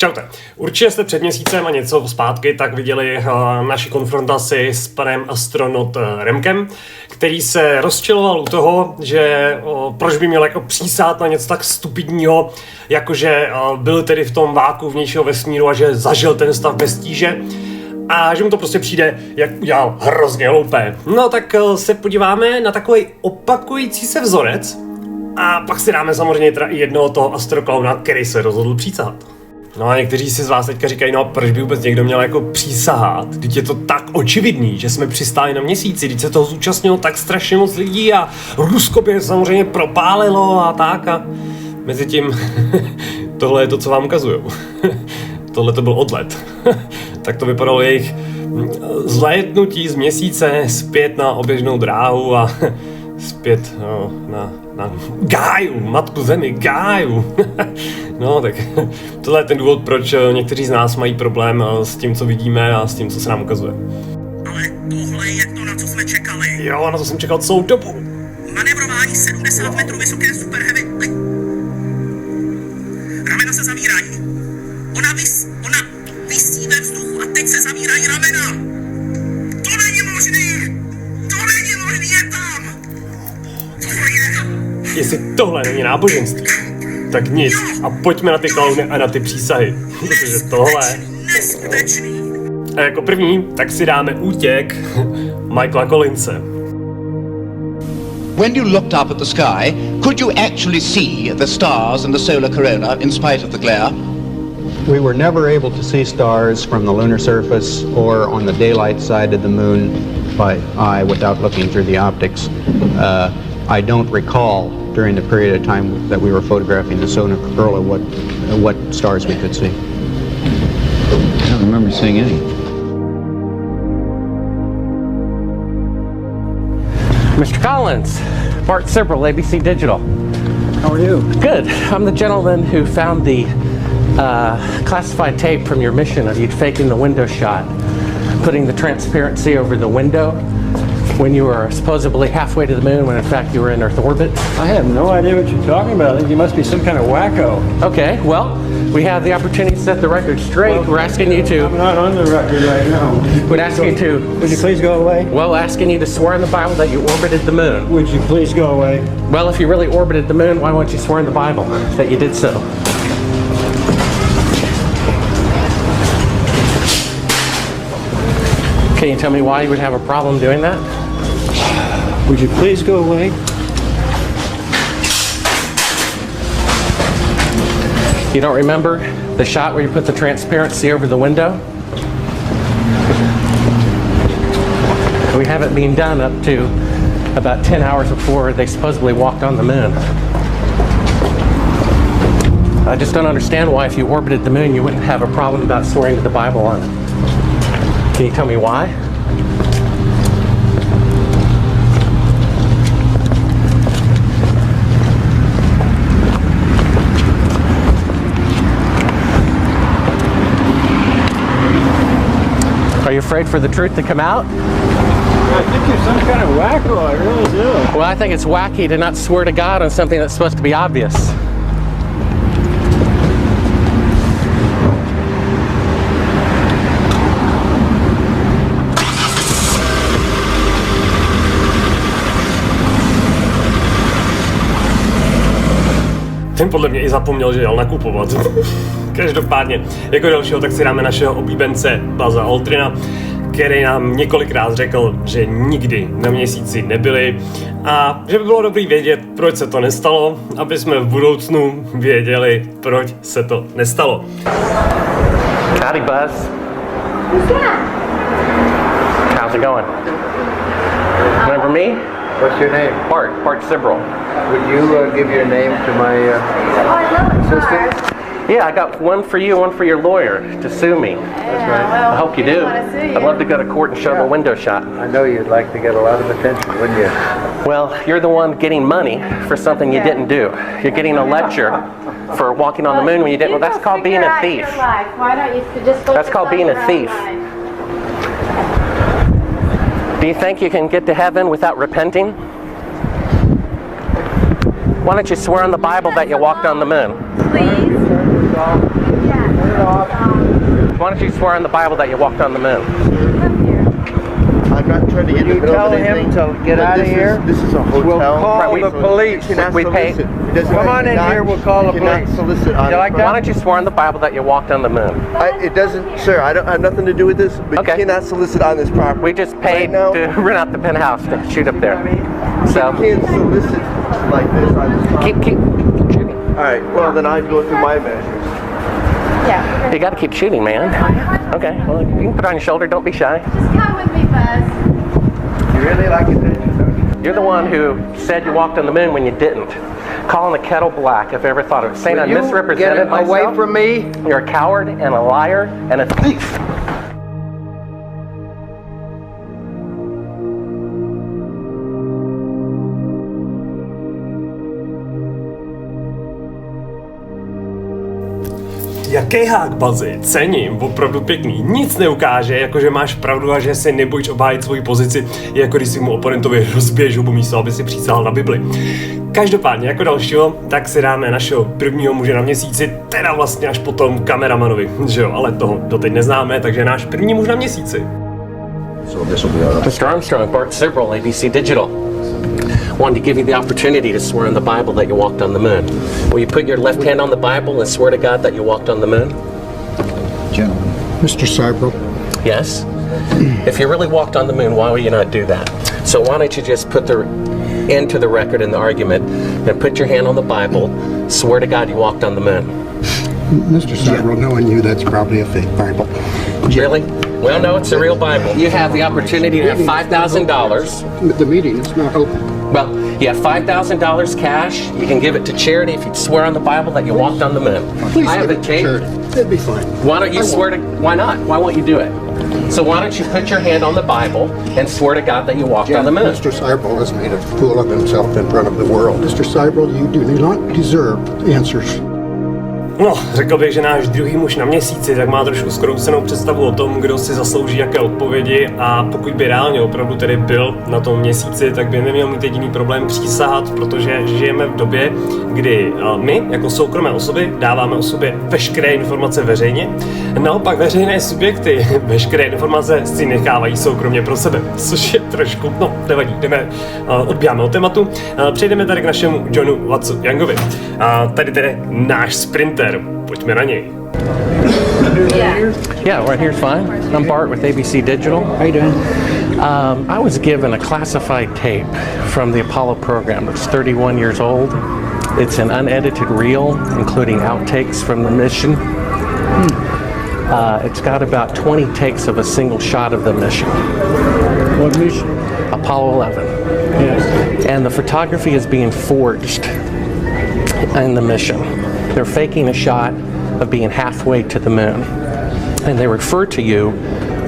Čaute. Určitě jste před měsícem a něco zpátky tak viděli naši konfrontaci s panem AstroNOT Remkem, který se rozčiloval u toho, že proč by měl jako přísahat na něco tak stupidního, jakože byl tedy v tom váku vnějšího vesmíru a že zažil ten stav bez tíže a že mu to prostě přijde, jak udělal hrozně hloupé. No tak se podíváme na takový opakující se vzorec a pak si dáme samozřejmě teda i jednoho toho astroklauna, který se rozhodl přísahat. No a někteří si z vás teďka říkají, no proč by vůbec někdo měl jako přísahat? Vždyť je to tak očividný, že jsme přistáli na měsíci, vždyť se toho zúčastnilo tak strašně moc lidí a Rusko by samozřejmě propálilo a tak a mezitím tohle je to, co vám ukazuju. Tohle to byl odlet. Tak to vypadalo jejich zlétnutí z měsíce zpět na oběžnou dráhu a zpět na Gáju, matku zemi, Gáju. No tak tohle je ten důvod, proč někteří z nás mají problém s tím, co vidíme a s tím, co se nám ukazuje. Ale tohle je to, na co jsme čekali. Jo, na to jsem čekal celou dobu. Manevrování 70 metrů vysoké super heavy. Ramena se zavírají. Ona visí ve vzduchu a teď se zavírají ramena. To není možný. To není možný, je tam. Co to je? Jestli tohle není náboženství, tak nic. A pojďme na ty klauny a na ty přísahy. Protože tohle... Neskutečný. A jako první, tak si dáme útěk Michaela Collinse. When you looked up at the sky, could you actually see the stars and the solar corona in spite of the glare? We were never able to see stars from the lunar surface or on the daylight side of the moon by eye without looking through the optics. I don't recall during the period of time that we were photographing the solar corona what stars we could see. I don't remember seeing any. Mr. Collins, Bart Sibrel, ABC Digital. How are you? Good. I'm the gentleman who found the classified tape from your mission of you faking the window shot, putting the transparency over the window when you were supposedly halfway to the moon when in fact you were in Earth orbit. I have no idea what you're talking about. I think you must be some kind of wacko. Okay, well, we have the opportunity to set the record straight. Well, we're asking you to... I'm not on the record right now. We're asking you to... Would you please go away? Well, asking you to swear in the Bible that you orbited the moon. Would you please go away? Well, if you really orbited the moon, why won't you swear in the Bible that you did so? Can you tell me why you would have a problem doing that? Would you please go away? You don't remember the shot where you put the transparency over the window? We have it being done up to about 10 hours before they supposedly walked on the moon. I just don't understand why if you orbited the moon you wouldn't have a problem about swearing to the Bible on it. Can you tell me why? Are you afraid for the truth to come out? I think you're some kind of wacko, I really do. Well, I think it's wacky to not swear to God on something that's supposed to be obvious. Ten podle mě i zapomněl, že jel nakupovat. Každopádně, jako dalšího, tak si dáme našeho oblíbence Buzza Aldrina, který nám několikrát řekl, že nikdy na měsíci nebyli a že by bylo dobrý vědět, proč se to nestalo, aby jsme v budoucnu věděli, proč se to nestalo. Howdy, Buzz. Who's that? How's it going? Remember me? What's your name? Bart Sibrel. Would you give your name to my assistant? Yeah, I got one for you, one for your lawyer to sue me. That's right. I hope you do. I'd love to go to court and show the window shot. I know you'd like to get a lot of attention, wouldn't you? Well, you're the one getting money for something you didn't do. You're getting a lecture for walking on the moon when you didn't. Well, that's called being a thief. Why don't you just That's called being a thief. Do you think you can get to heaven without repenting? Why don't you swear on the Bible that you walked on the moon? Please? Yeah. don't you swear on the Bible that you walked on the moon? I'm not trying to get in the middle of anything. You tell him to get out of here. This is a hotel. We'll call Right, the police. We pay. Come on in here, we'll call the police. Solicit on You like Why don't you swear on the Bible that you walked on the moon? It doesn't, sir. I don't have nothing to do with this. But Okay. you cannot solicit on this property. We just paid Right now, to rent out the penthouse to shoot up there. So you can't solicit like this on this property. keep shooting. All right. Well, then I'd go through my measures. Yeah. You got to keep shooting, man. Okay. Well, you can put it on your shoulder. Don't be shy. Just come with me, Buzz. You really like attention, don't you? You're the one who said you walked on the moon when you didn't. Calling the kettle black if I ever thought of it. Saying I misrepresented myself. away from me. You're a coward and a liar and a thief. Jaký hák, Bazi, cením, opravdu pěkný, nic neukáže, jakože máš pravdu a že se nebojíš obhájit svoji pozici, jako když si mu oponentovi rozbiješ hubu místo, aby si přísahal na Bibli. Každopádně, jako dalšího, tak si dáme našeho prvního muže na měsíci, teda vlastně až potom kameramanovi, že jo, ale toho doteď neznáme, takže náš první muž na měsíci. Mr. Armstrong, Bart Sibrel, ABC Digital. Wanted to give you the opportunity to swear on the Bible that you walked on the moon. Will you put your left hand on the Bible and swear to God that you walked on the moon? Gentlemen. Mr. Cybro. Yes? If you really walked on the moon, why would you not do that? So why don't you just put the end to the record in the argument and put your hand on the Bible, swear to God you walked on the moon. Mr. Cybro, knowing you, that's probably a fake Bible. Really? Well, no, it's a real Bible. You have the opportunity to have $5,000. The meeting is not open. Well, you have $5,000 cash. You can give it to charity if you swear on the Bible that you walked on the moon. Please I have give the it to tape. charity. It'd be fine. Why don't you swear to? Why not? Why won't you do it? So why don't you put your hand on the Bible and swear to God that you walked on the moon? Mr. Cybro has made a fool of himself in front of the world. Mr. Cybro, you do not deserve answers. No, řekl bych, že náš druhý muž na měsíci tak má trošku zkroucenou představu o tom, kdo si zaslouží jaké odpovědi a pokud by reálně opravdu tedy byl na tom měsíci, tak by neměl mít jediný problém přísahat, protože žijeme v době, kdy my jako soukromé osoby dáváme o sobě veškeré informace veřejně. Naopak veřejné subjekty veškeré informace si nechávají soukromně pro sebe, což je trošku, no nevadí, odbíháme od tématu. Přejdeme tady k našemu Johnu Watsu Youngovi. Tady tedy náš sprinter. Pojďme na něj. Yeah, right here's fine. I'm Bart with ABC Digital. How you doing? I was given a classified tape from the Apollo program. It's 31 years old. It's an unedited reel, including outtakes from the mission. It's got about 20 takes of a single shot of the mission. What mission? Apollo 11. Yes. And the photography is being forged in the mission. They're faking a shot of being halfway to the moon. And they refer to you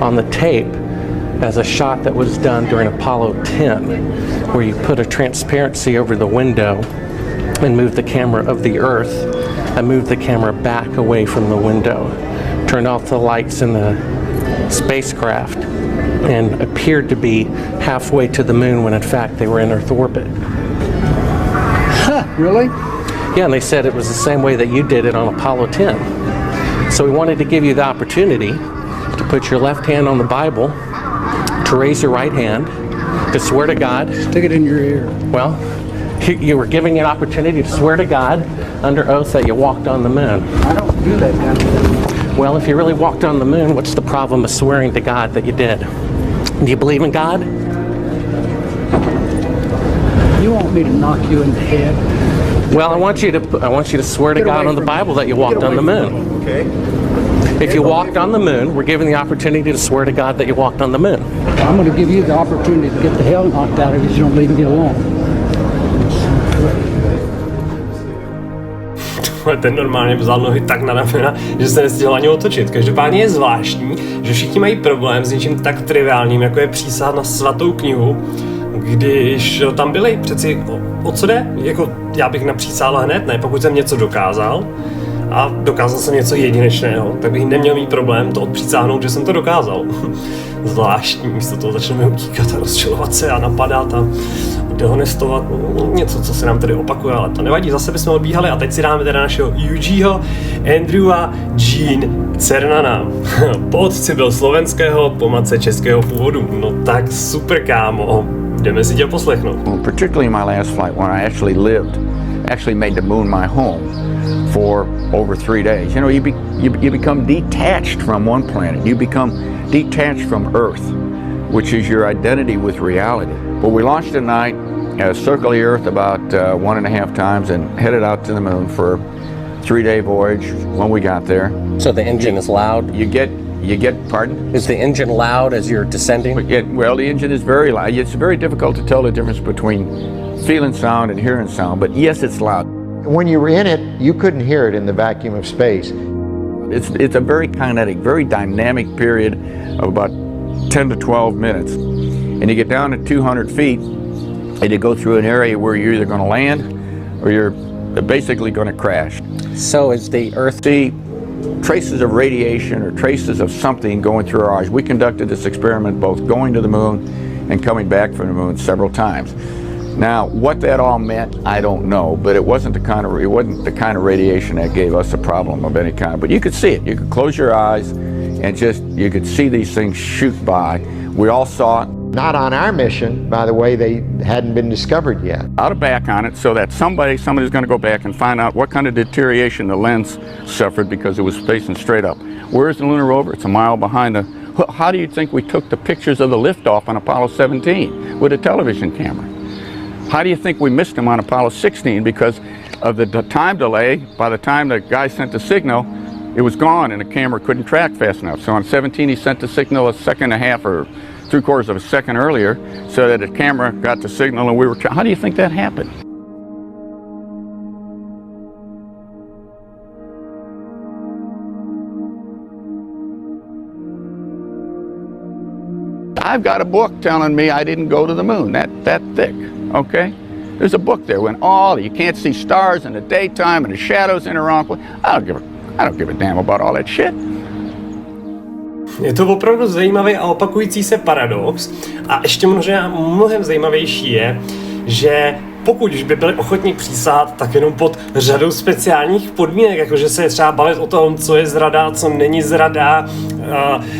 on the tape as a shot that was done during Apollo 10, where you put a transparency over the window and moved the camera of the Earth and moved the camera back away from the window, turned off the lights in the spacecraft, and appeared to be halfway to the moon when in fact they were in Earth orbit. Huh, really? Yeah, and they said it was the same way that you did it on Apollo 10. So we wanted to give you the opportunity to put your left hand on the Bible, to raise your right hand, to swear to God. Stick it in your ear. Well, you were giving an opportunity to swear to God under oath that you walked on the moon. I don't do that kind of thing. Well, if you really walked on the moon, what's the problem of swearing to God that you did? Do you believe in God? You want me to knock you in the head? Well, I want you to swear to God on the Bible that you walked on the moon. Okay. If you walked on the moon, we're given the opportunity to swear to God that you walked on the moon. I'm going to give you the opportunity to get the hell knocked out of you if you don't leave me alone. Ten normálně vzal nohy tak na ramena, že se nestihl ani otočit. Každopádně je zvláštní, že všichni mají problém s něčím tak triviálním, jako je přísahat na svatou knihu, když tam byli. Přeci o co jde? Jako já bych napřísahal hned, ne? Pokud jsem něco dokázal a dokázal jsem něco jedinečného, tak bych neměl mít problém to odpřísáhnout, že jsem to dokázal. Zvláštní, místo toho začneme utíkat a rozčilovat se a napadat a dehonestovat něco, co se nám tady opakuje, ale to nevadí, zase bychom odbíhali a teď si dáme teda našeho Yujiho Andrewa Jean Cernana. Po otci byl slovenského, po matce českého původu. No tak super, kámo. Jdeme si tě poslechnout. Particularly my last flight when I actually made the moon my home for over 3 days. You know, you become detached from one planet. You become detached from Earth, which is your identity with reality. Well, we launched at night, circled the Earth about 1.5 times, and headed out to the moon for a 3-day voyage when we got there. So the engine is loud? You get, pardon? Is the engine loud as you're descending? Well, the engine is very loud. It's very difficult to tell the difference between feeling sound and hearing sound, but yes, it's loud. When you were in it, you couldn't hear it in the vacuum of space. It's a very kinetic, very dynamic period of about 10 to 12 minutes. And you get down to 200 feet, and you go through an area where you're either going to land or you're basically going to crash. So is the Earth... See traces of radiation or traces of something going through our eyes. We conducted this experiment both going to the moon and coming back from the moon several times. Now, what that all meant, I don't know, but it wasn't the kind of radiation that gave us a problem of any kind. But you could see it. You could close your eyes and you could see these things shoot by. We all saw it. Not on our mission, by the way, they hadn't been discovered yet. Out of back on it so that somebody's going to go back and find out what kind of deterioration the lens suffered because it was facing straight up. Where's the lunar rover? It's a mile behind the... How do you think we took the pictures of the liftoff on Apollo 17 with a television camera? How do you think we missed them on Apollo 16 because of the time delay? By the time the guy sent the signal, it was gone and the camera couldn't track fast enough. So on 17 he sent the signal a second and a half or 3/4 of a second earlier so that the camera got the signal and we were... How do you think that happened? I've got a book telling me I didn't go to the moon, that thick, okay? There's a book there when you can't see stars in the daytime and the shadows in the wrong place. I don't give a damn about all that shit. Je to opravdu zajímavý a opakující se paradox. A ještě mnohem zajímavější je, že pokud už by byli ochotní přísahat, tak jenom pod řadou speciálních podmínek, jakože se třeba bavit o tom, co je zrada, co není zrada,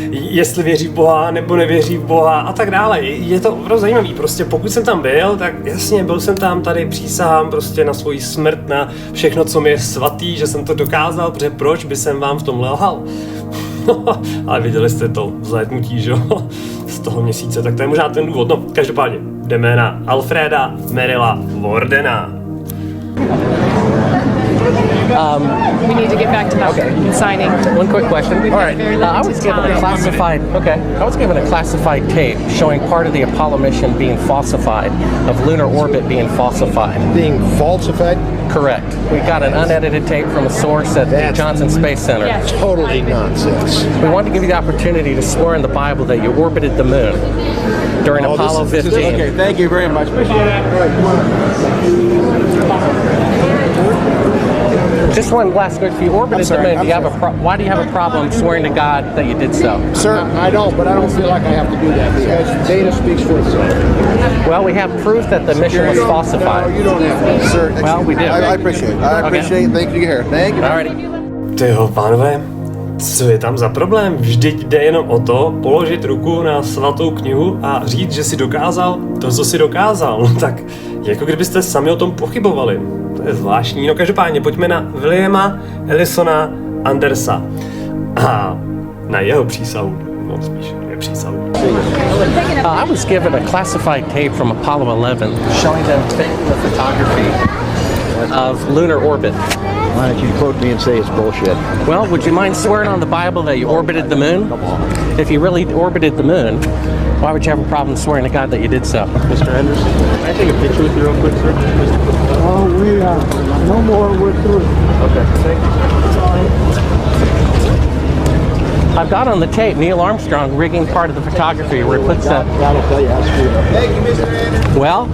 jestli věří v Boha nebo nevěří v Boha a tak dále. Je to opravdu zajímavý. Prostě pokud jsem tam byl, tak jasně, byl jsem tam, tady přísahám prostě na svoji smrt, na všechno, co mi je svatý, že jsem to dokázal, protože proč by jsem vám v tom lhal? Ale viděli jste to vzlétnutí, že jo, z toho měsíce, tak to je možná ten důvod. No, každopádně, jdeme na Alfreda Merrilla Wardena. We need to get back to that signing. One quick question. All right. I was given a classified tape showing part of the Apollo mission being falsified, of lunar orbit being falsified. Being falsified? Correct. We got an unedited tape from a source at the Johnson Space Center. Yes. Totally nonsense. We wanted to give you the opportunity to swear in the Bible that you orbited the moon during Apollo 15. Okay, thank you very much. Just one last question. If you orbited the moon, why do you have a problem swearing to God that you did so? Sir, I don't, but I don't feel like I have to do that because data speaks for itself. Well, we have proof that the mission was falsified. No, you don't have to. Sir, well, we do. I appreciate it. I appreciate it. Thank you here. Thank you. Alrighty. Tyjo, pánové, co je tam za problém? Vždyť jde jenom o to, položit ruku na svatou knihu a říct, že si dokázal to, co si dokázal. No tak, jako kdybyste sami o tom pochybovali. To je zvláštní. No každopádně, pojďme na Williama Ellisona Andersa. A na jeho přísahu. No spíš je přísahu. I was given a classified tape from Apollo 11 showing them taking the photography of lunar orbit. Why don't you quote me and say it's bullshit? Well, would you mind swearing on the Bible that you orbited the moon? If you really orbited the moon, why would you have a problem swearing to God that you did so? Mr. Anderson, can I take a picture with you real quick, sir? Oh, we are no more. We're through. Okay, thank you. I've got on the tape Neil Armstrong rigging part of the photography where he puts that. That'll tell you how screwed up. Thank you, Mr. Anderson. Well,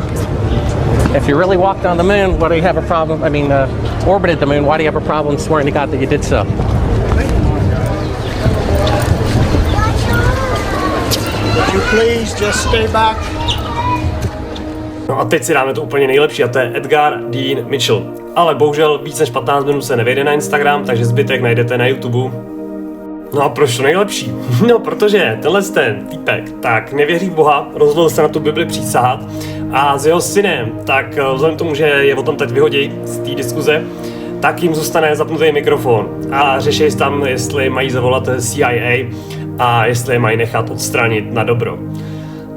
if you really walked on the moon, why do you have a problem? Orbited the moon, why do you have a problem swearing to God that you did so? Would you please just stay back? No a teď si dáme to úplně nejlepší a to je Edgar Dean Mitchell. Ale bohužel víc než 15 minut se nevejde na Instagram, takže zbytek najdete na YouTube. No a proč to nejlepší? No, protože tenhle ten týpek tak nevěří v Boha, rozhodl se na tu Bibli přísahat a s jeho synem, tak vzhledem k tomu, že je o tom teď vyhodí z té diskuze, tak jim zůstane zapnutý mikrofon a řeší tam, jestli mají zavolat CIA a jestli je mají nechat odstranit na dobro.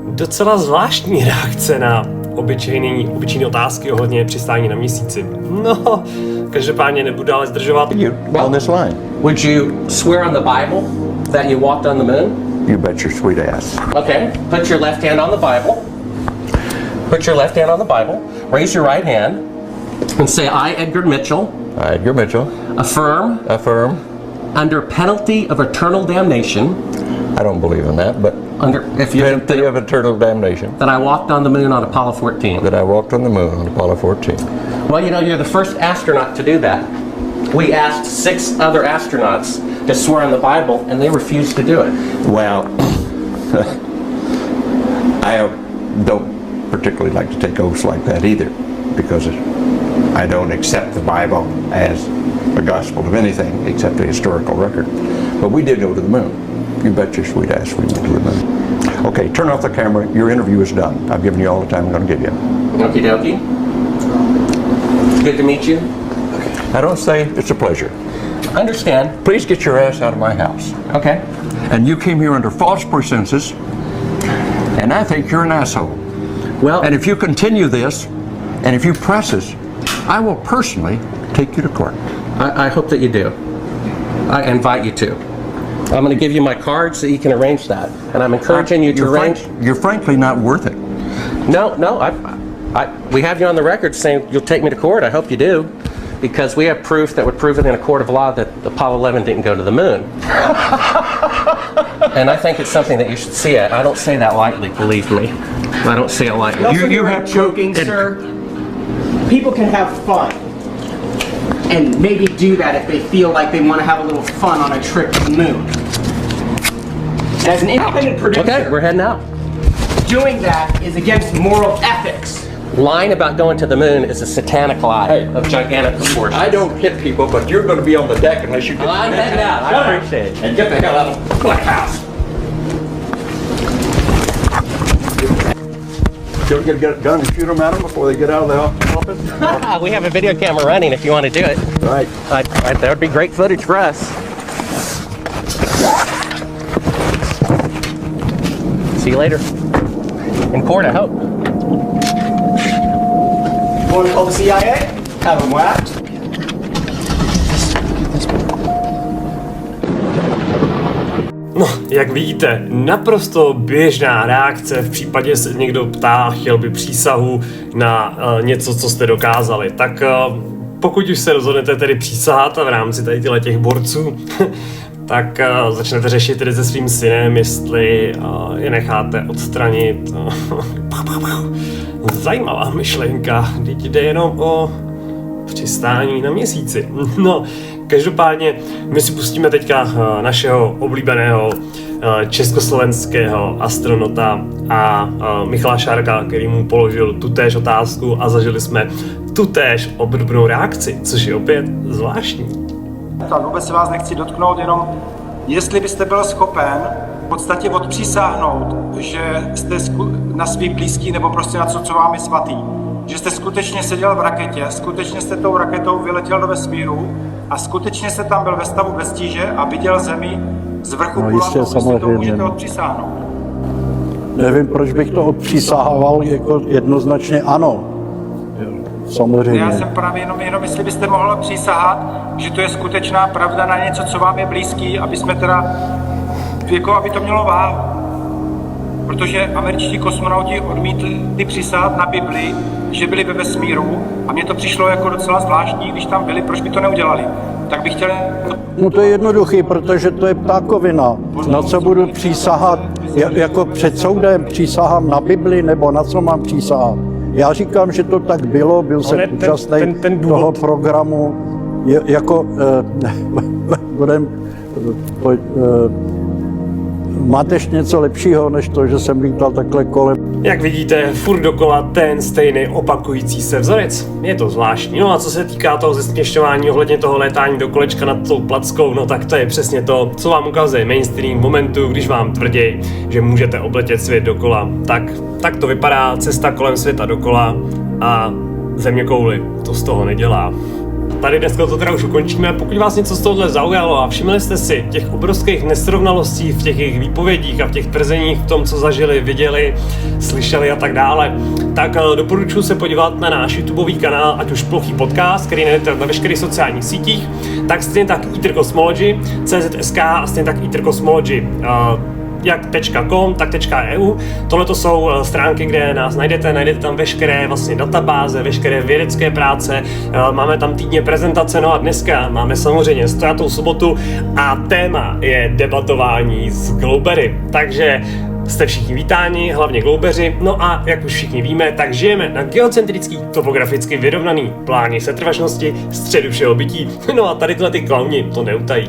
Docela zvláštní reakce na obyčejné otázky ohledně přistání na měsíci. No, každopádně nebudu dále zdržovat. On this line. Would you swear on the Bible that you walked on the moon? You bet your sweet ass. Okay, put your left hand on the Bible. Put your left hand on the Bible. Raise your right hand and say, I, Edgar Mitchell. I, Edgar Mitchell. Affirm. Affirm. Under penalty of eternal damnation. I don't believe in that, but penalty of eternal damnation. That I walked on the moon on Apollo 14. That I walked on the moon on Apollo 14. Well, you know, you're the first astronaut to do that. We asked 6 other astronauts to swear on the Bible, and they refused to do it. Well, I don't particularly like to take oaths like that either, because I don't accept the Bible as a gospel of anything except a historical record. But we did go to the moon. You bet your sweet ass we went to the moon. Okay, turn off the camera. Your interview is done. I've given you all the time I'm going to give you. Okie dokie. Good to meet you. I don't say it's a pleasure. Understand. Please get your ass out of my house. Okay. And you came here under false pretenses, and I think you're an asshole. Well, and if you continue this, and if you press us, I will personally take you to court. I hope that you do. I invite you to. I'm going to give you my card so you can arrange that. And I'm encouraging you to arrange. You're frankly not worth it. No, we have you on the record saying you'll take me to court. I hope you do. Because we have proof that would prove it in a court of law that Apollo 11 didn't go to the moon. And I think it's something that you should see. I don't say that lightly, believe me. I don't say it lightly. You have joking, sir. People can have fun. And maybe do that if they feel like they want to have a little fun on a trip to the moon. As an independent producer, okay, we're heading out. Doing that is against moral ethics. Lying about going to the moon is a satanic lie of gigantic proportions. I don't hit people, but you're going to be on the deck unless you get I'm heading out. I appreciate it. And get the hell out of the black house. You ever get a gun and shoot them at them before they get out of the office? We have a video camera running if you want to do it. Right. That would be great footage for us. See you later. In court, I hope. Want to call the CIA? Have them whacked. No, jak vidíte, naprosto běžná reakce v případě, že se někdo ptá, chtěl by přísahu na něco, co jste dokázali. Tak pokud už se rozhodnete tedy přísahat v rámci tady těch borců, tak začnete řešit tedy se svým synem, jestli je necháte odstranit. Zajímavá myšlenka, teď jde jenom o přistání na měsíci. No, každopádně my si pustíme teďka našeho oblíbeného československého astronota a Michala Šárka, který mu položil tutéž otázku a zažili jsme tutéž obdobnou reakci, což je opět zvláštní. Vůbec se vás nechci dotknout, jenom jestli byste byl schopen v podstatě odpřísáhnout, že jste na svý blízký nebo prostě na co vám je svatý. Že jste skutečně seděl v raketě, skutečně jste tou raketou vyletěl do vesmíru a skutečně jste tam byl ve stavu bez tíže a viděl Zemi z vrchu kulatou, jestli to můžete odpřísáhnout. Nevím, proč bych to odpřísahával, jako jednoznačně ano. Samozřejmě. Já jsem právě jenom jestli byste mohl přísahat, že to je skutečná pravda na něco, co vám je blízký, aby jsme teda, jako aby to mělo váhu. Protože američtí kosmonauti odmítli přísahat na Bibli, že byli ve vesmíru a mně to přišlo jako docela zvláštní, když tam byli, proč by to neudělali. Tak bych chtěl... No to je jednoduchý, protože to je ptákovina. Na co budu přísahat, jako před soudem přísahám na Bibli, nebo na co mám přísahat? Já říkám, že to tak bylo, byl jsem účastný toho programu, máte ještě něco lepšího, než to, že jsem lítal takhle kolem. Jak vidíte, furt dokola ten stejný opakující se vzorec. Je to zvláštní. No a co se týká toho zesměšťování ohledně toho létání do kolečka nad tou plackou, no tak to je přesně to, co vám ukazuje mainstream v momentu, když vám tvrdí, že můžete obletět svět dokola. Tak to vypadá cesta kolem světa dokola a zeměkouli to z toho nedělá. Tady dneska to teda už ukončíme. Pokud vás něco z tohohle zaujalo a všimli jste si těch obrovských nesrovnalostí v těch jejich výpovědích a v těch tvrzeních, v tom, co zažili, viděli, slyšeli a tak dále, tak doporučuji se podívat na náš YouTubeový kanál, ať už Plochý Podcast, který najdete na veškerých sociálních sítích, tak stejně tak AetherCosmology, CZ.sk a stejně tak AetherCosmology. Jak .com, tak .eu. Tohle to jsou stránky, kde nás najdete tam veškeré vlastně databáze, veškeré vědecké práce, máme tam týdně prezentace, no a dneska máme samozřejmě 100. sobotu a téma je debatování s gloubery. Takže jste všichni vítáni, hlavně gloubeři, no a jak už všichni víme, tak žijeme na geocentrický, topograficky vyrovnaný pláně setrvačnosti středu všeho bytí. No a tady tyhle ty klauni to neutají.